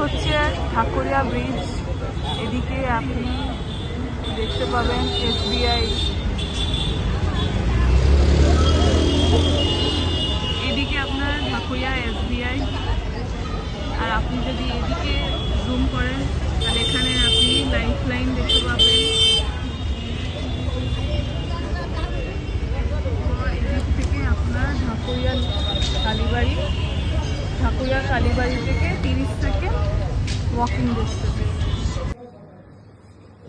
হচ্ছে ঢাকুরিয়া ব্রিজ। এদিকে আপনি দেখতে পাবেন SBI, এদিকে আপনার ঢাকুরিয়া SBI। আর আপনি যদি এদিকে জুম করেন তাহলে এখানে আপনি লাইফ লাইন দেখতে পাবেন। এদিক থেকে আপনার ঢাকুরিয়া কালীবাড়ি থেকে 30 সেকেন্ড ওয়াকিং ডিস্টেন্স।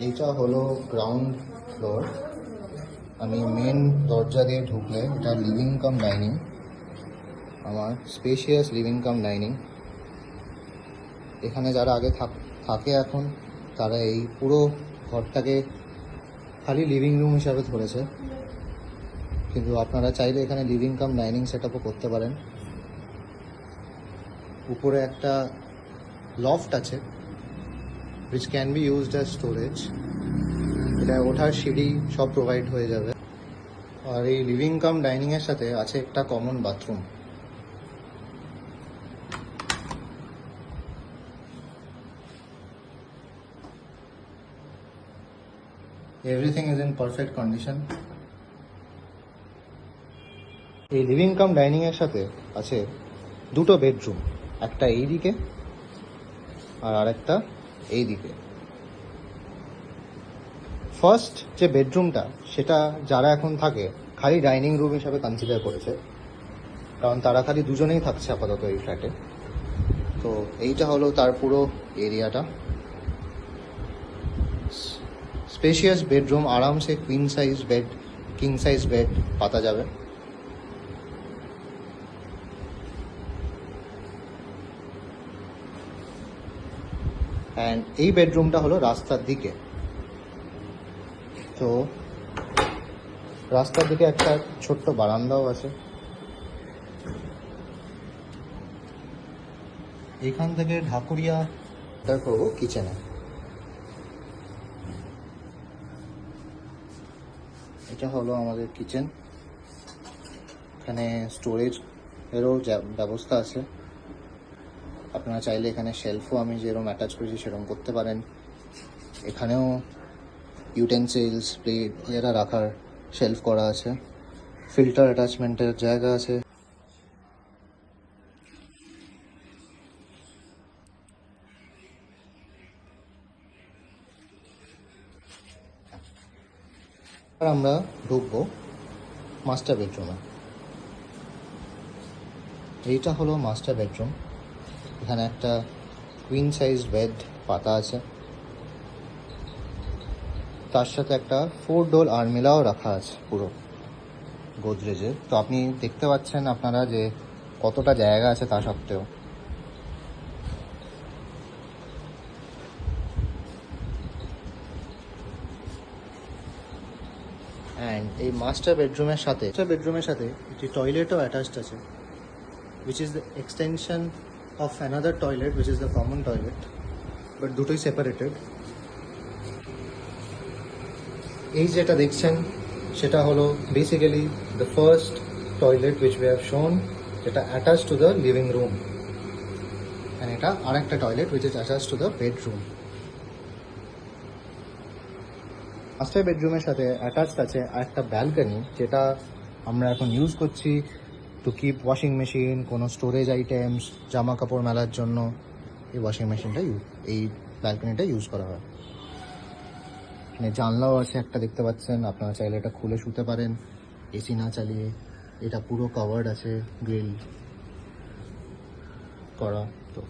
এইটা হলো গ্রাউন্ড ফ্লোর। আমি মেন দরজা দিয়ে ঢুকলে এটা লিভিং কাম ডাইনিং, আমার স্পেশিয়াস লিভিং কাম ডাইনিং। এখানে যারা আগে থাকে এখন তারা এই পুরো ঘরটাকে খালি লিভিং রুম হিসাবে ধরেছে, কিন্তু আপনারা চাইলে এখানে লিভিং কাম ডাইনিং সেট আপও করতে পারেন। উপরে একটা লফট আছে which can be used as storage। এটা ওঠার সিঁড়ি সব প্রোভাইড হয়ে যাবে। আর এই লিভিং কাম ডাইনিং এর সাথে আছে একটা common bathroom. Everything is in perfect condition. এই লিভিং কাম ডাইনিং এর সাথে আছে দুটো বেডরুম, একটা এই দিকে আর আরেকটা এই দিকে। ফার্স্ট যে বেডরুমটা সেটা যারা এখন থাকে খালি ডাইনিং রুম হিসাবে কনসিডার করেছে, কারণ তারা খালি দুজনেই থাকছে আপাতত এই ফ্ল্যাটে। তো এইটা হলো তার পুরো এরিয়াটা। স্পেশিয়াস বেডরুম, আরামসে queen size bed, king size bed পাতা যাবে। অ্যান্ড এই বেডরুমটা হলো রাস্তার দিকে। তো রাস্তার দিকে একটা ছোট্ট বারান্দাও আছে। এখান থেকে ঢাকুরিয়া করবো কিচেনে। এটা হলো আমাদের কিচেন। এখানে স্টোরেজ এরও ব্যবস্থা আছে। আপনারা চাইলে এখানে শেলফও আমি যেরকম অ্যাটাচ করেছি সেরকম করতে পারেন। এখানেও ইউটেন্সিলস, প্লেট এরা রাখার শেলফ করা আছে। ফিল্টার অ্যাটাচমেন্টের জায়গা আছে। আর আমরা ঢুকবো মাস্টার বেডরুমে। এইটা হলো মাস্টার বেডরুম। এখানে একটা কুইন সাইজ বেড পাতা আছে, তার সাথে একটা 4 ডোর আলমিরাও রাখা আছে পুরো গোদরেজের। তো আপনি দেখতে পাচ্ছেন আপনারা যে কতটা জায়গা আছে তা সত্ত্বেও। অ্যান্ড এই মাস্টার বেডরুমের সাথে একটি টয়লেটও অ্যাটাচড আছে, which is the extension of another toilet, which is the common toilet, but দুটোই separated। এই যেটা দেখছেন সেটা হলো basically the first toilet which we have shown, যেটা attached to the living room, and এটা আরেকটা toilet which is attached to the bedroom। Master বেডরুমের সাথে অ্যাটাচড আছে আরেকটা ব্যালকনি, যেটা আমরা এখন ইউজ করছি টু কিপ ওয়াশিং মেশিন, কোনো স্টোরেজ আইটেমস, জামা কাপড় মেলার জন্য এই ওয়াশিং মেশিনটা এই ব্যালকনিটা ইউজ করা হয়। এখানে জানলাও আছে একটা, দেখতে পাচ্ছেন। আপনারা চাইলে এটা খুলে শুতে পারেন এসি না চালিয়ে। এটা পুরো কভার্ড আছে, গ্রিল করা। তো